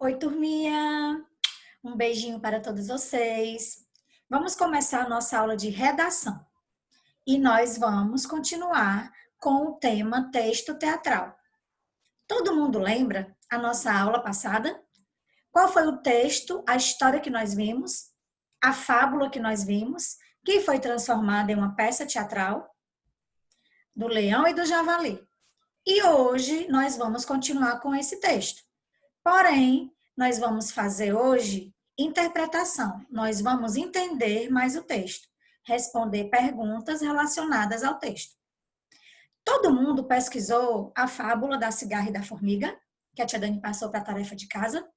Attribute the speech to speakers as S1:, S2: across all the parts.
S1: Oi, turminha! Um beijinho para todos vocês. Vamos começar a nossa aula de redação. E nós vamos continuar com o tema texto teatral. Todo mundo lembra a nossa aula passada? Qual foi o texto, a história que nós vimos, a fábula que nós vimos, que foi transformada em uma peça teatral? Do Leão e do Javali. E hoje nós vamos continuar com esse texto. Porém, nós vamos fazer hoje interpretação. Nós vamos entender mais o texto, responder perguntas relacionadas ao texto. Todo mundo pesquisou a fábula da cigarra e da formiga, que a tia Dani passou para a tarefa de casa?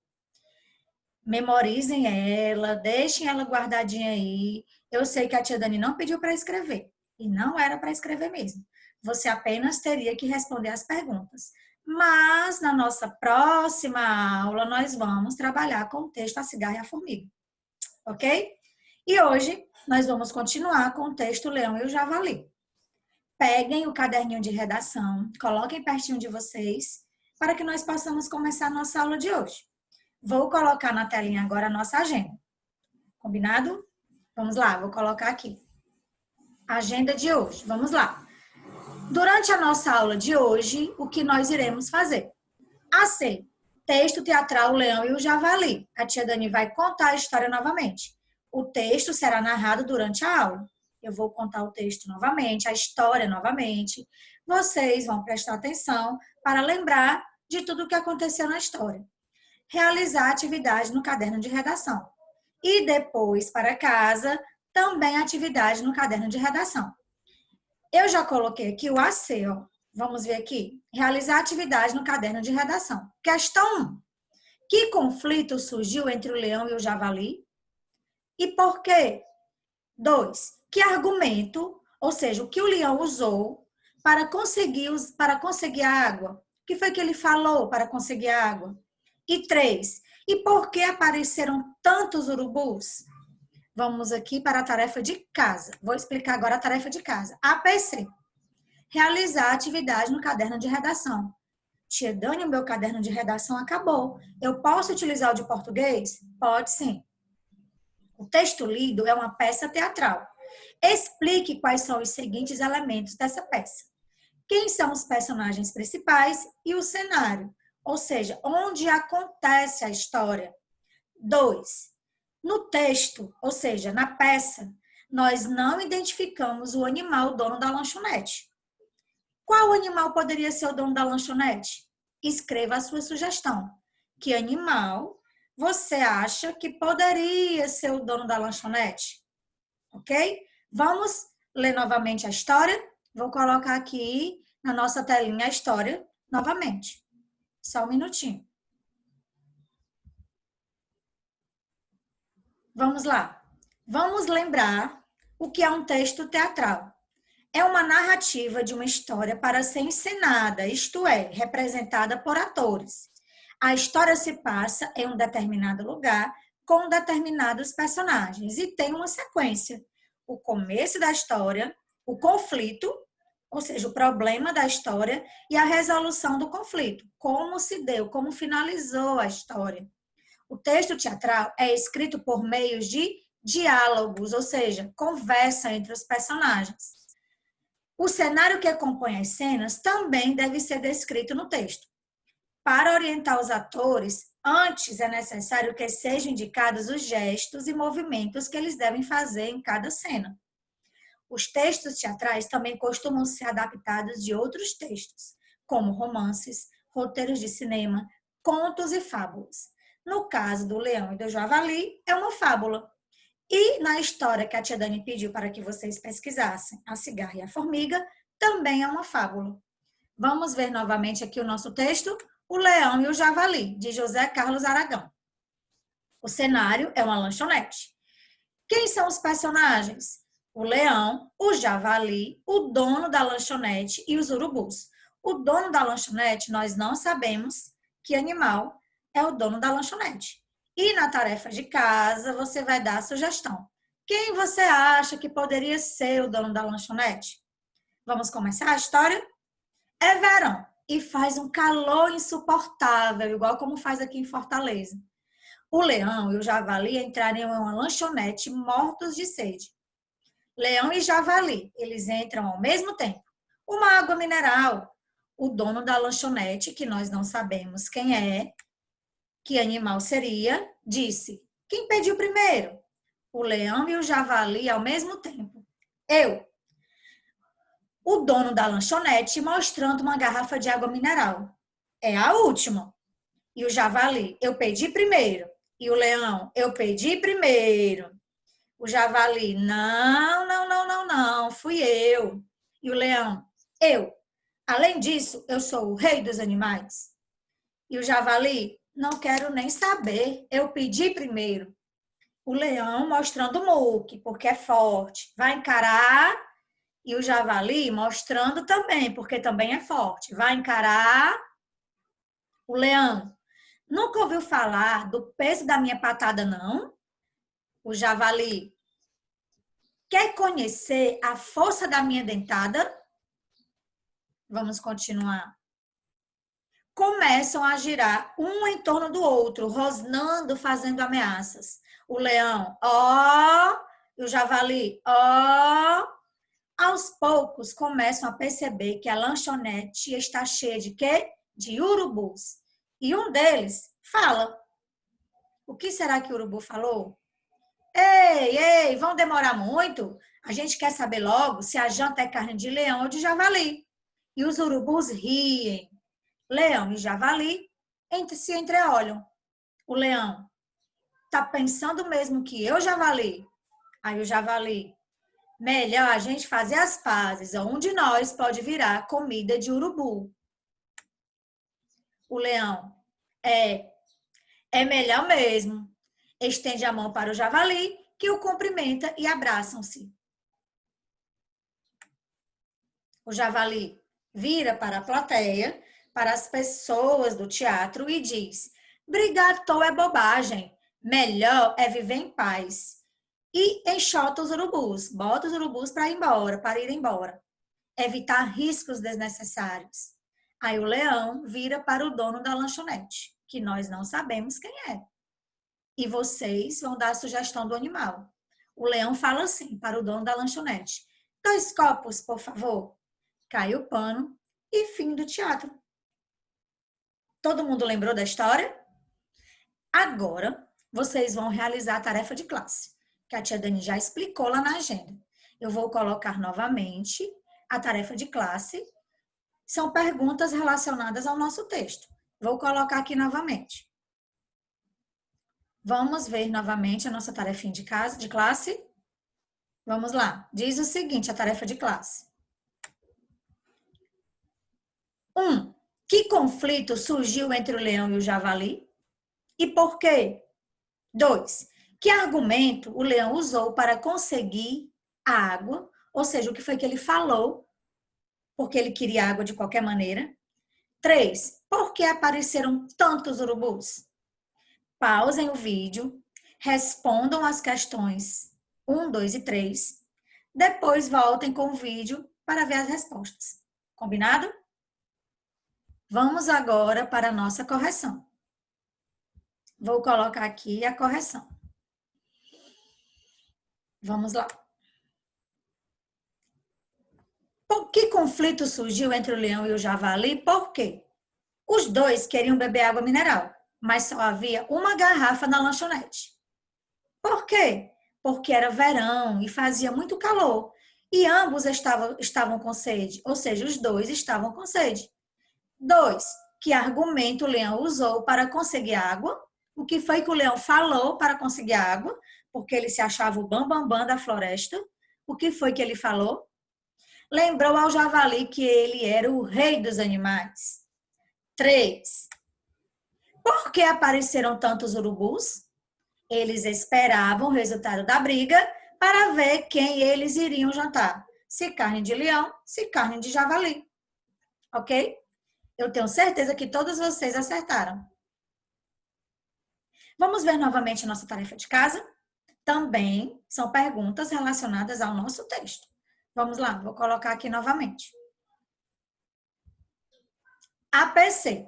S1: Memorizem ela, deixem ela guardadinha aí. Eu sei que a tia Dani não pediu para escrever, e não era para escrever mesmo. Você apenas teria que responder as perguntas. Mas na nossa próxima aula nós vamos trabalhar com o texto A Cigarra e a Formiga, ok? E hoje nós vamos continuar com o texto O Leão e o Javali. Peguem o caderninho de redação, coloquem pertinho de vocês, para que nós possamos começar a nossa aula de hoje. Vou colocar na telinha agora a nossa agenda. Combinado? Vamos lá, vou colocar aqui. Agenda de hoje, vamos lá. Durante a nossa aula de hoje, o que nós iremos fazer? AC, texto teatral O Leão e o Javali. A tia Dani vai contar a história novamente. O texto será narrado durante a aula. Eu vou contar o texto novamente, a história novamente. Vocês vão prestar atenção para lembrar de tudo o que aconteceu na história. Realizar a atividade no caderno de redação. E depois, para casa, também atividade no caderno de redação. Eu já coloquei aqui o AC, ó. Vamos ver aqui. Realizar atividade no caderno de redação. Questão 1. Que conflito surgiu entre o leão e o javali? E por quê? 2. Que argumento, ou seja, o que o leão usou para conseguir a água? O que foi que ele falou para conseguir a água? E 3. E por que apareceram tantos urubus? Vamos aqui para a tarefa de casa. Vou explicar agora a tarefa de casa. APC. Realizar a atividade no caderno de redação. Tia Dani, o meu caderno de redação acabou. Eu posso utilizar o de português? Pode sim. O texto lido é uma peça teatral. Explique quais são os seguintes elementos dessa peça. Quem são os personagens principais e o cenário, ou seja, onde acontece a história. 2. No texto, ou seja, na peça, nós não identificamos o animal dono da lanchonete. Qual animal poderia ser o dono da lanchonete? Escreva a sua sugestão. Que animal você acha que poderia ser o dono da lanchonete? Ok? Vamos ler novamente a história? Vou colocar aqui na nossa telinha a história novamente. Só um minutinho. Vamos lá. Vamos lembrar o que é um texto teatral. É uma narrativa de uma história para ser encenada, isto é, representada por atores. A história se passa em um determinado lugar com determinados personagens e tem uma sequência. O começo da história, o conflito, ou seja, o problema da história e a resolução do conflito. Como se deu, como finalizou a história. O texto teatral é escrito por meios de diálogos, ou seja, conversa entre os personagens. O cenário que compõe as cenas também deve ser descrito no texto. Para orientar os atores, antes é necessário que sejam indicados os gestos e movimentos que eles devem fazer em cada cena. Os textos teatrais também costumam ser adaptados de outros textos, como romances, roteiros de cinema, contos e fábulas. No caso do Leão e do Javali, é uma fábula. E na história que a tia Dani pediu para que vocês pesquisassem, A Cigarra e a Formiga, também é uma fábula. Vamos ver novamente aqui o nosso texto, O Leão e o Javali, de José Carlos Aragão. O cenário é uma lanchonete. Quem são os personagens? O leão, o javali, o dono da lanchonete e os urubus. O dono da lanchonete, nós não sabemos que animal é o dono da lanchonete. E na tarefa de casa, você vai dar a sugestão. Quem você acha que poderia ser o dono da lanchonete? Vamos começar a história? É verão e faz um calor insuportável, igual como faz aqui em Fortaleza. O leão e o javali entrariam em uma lanchonete mortos de sede. Leão e javali, eles entram ao mesmo tempo. Uma água mineral. O dono da lanchonete, que nós não sabemos quem é, que animal seria, disse: quem pediu primeiro? O leão e o javali ao mesmo tempo. Eu. O dono da lanchonete mostrando uma garrafa de água mineral. É a última. E o javali, eu pedi primeiro. E o leão, eu pedi primeiro. O javali, não, não, não, não, não, fui eu. E o leão, eu. Além disso, eu sou o rei dos animais. E o javali, não quero nem saber, eu pedi primeiro. O leão mostrando o muque, porque é forte. Vai encarar. E o javali mostrando também, porque também é forte. Vai encarar. O leão, nunca ouviu falar do peso da minha patada, não? O javali, quer conhecer a força da minha dentada? Vamos continuar. Começam a girar um em torno do outro, rosnando, fazendo ameaças. O leão, ó, e o javali, ó. Aos poucos, começam a perceber que a lanchonete está cheia de quê? De urubus. E um deles fala. O que será que o urubu falou? Ei, ei, vão demorar muito? A gente quer saber logo se a janta é carne de leão ou de javali. E os urubus riem. Leão e javali se entreolham. O leão, tá pensando mesmo que eu, javali? Aí o javali, melhor a gente fazer as pazes. Um de nós pode virar comida de urubu. O leão, é melhor mesmo. Estende a mão para o javali, que o cumprimenta e abraçam-se. O javali vira para a plateia, para as pessoas do teatro e diz: brigar à toa é bobagem, melhor é viver em paz. E enxota os urubus, bota os urubus para ir embora. Evitar riscos desnecessários. Aí o leão vira para o dono da lanchonete, que nós não sabemos quem é. E vocês vão dar a sugestão do animal. O leão fala assim para o dono da lanchonete: 2 copos, por favor. Cai o pano e fim do teatro. Todo mundo lembrou da história? Agora, vocês vão realizar a tarefa de classe, que a tia Dani já explicou lá na agenda. Eu vou colocar novamente a tarefa de classe. São perguntas relacionadas ao nosso texto. Vou colocar aqui novamente. Vamos ver novamente a nossa tarefinha de classe? Vamos lá. Diz o seguinte, a tarefa de classe. 1. Que conflito surgiu entre o leão e o javali? E por quê? 2. Que argumento o leão usou para conseguir a água? Ou seja, o que foi que ele falou? Porque ele queria água de qualquer maneira. 3. Por que apareceram tantos urubus? Pausem o vídeo, respondam as questões 1, 2 e 3. Depois voltem com o vídeo para ver as respostas. Combinado? Vamos agora para a nossa correção. Vou colocar aqui a correção. Vamos lá. Que conflito surgiu entre o leão e o javali? Por quê? Os dois queriam beber água mineral, mas só havia uma garrafa na lanchonete. Por quê? Porque era verão e fazia muito calor. E ambos estavam com sede, ou seja, os dois estavam com sede. 2. Que argumento o leão usou para conseguir água? O que foi que o leão falou para conseguir água? Porque ele se achava o bambambam da floresta. O que foi que ele falou? Lembrou ao javali que ele era o rei dos animais. 3. Por que apareceram tantos urubus? Eles esperavam o resultado da briga para ver quem eles iriam jantar. Se carne de leão, se carne de javali. Ok? Eu tenho certeza que todos vocês acertaram. Vamos ver novamente nossa tarefa de casa? Também são perguntas relacionadas ao nosso texto. Vamos lá, vou colocar aqui novamente. APC.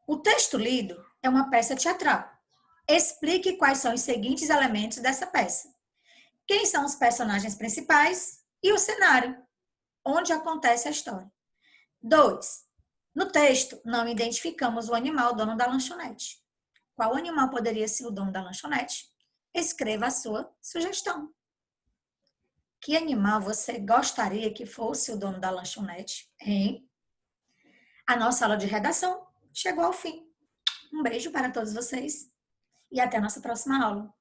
S1: O texto lido é uma peça teatral. Explique quais são os seguintes elementos dessa peça. Quem são os personagens principais e o cenário, onde acontece a história. 2. No texto, não identificamos o animal dono da lanchonete. Qual animal poderia ser o dono da lanchonete? Escreva a sua sugestão. Que animal você gostaria que fosse o dono da lanchonete, hein? A nossa aula de redação chegou ao fim. Um beijo para todos vocês e até a nossa próxima aula.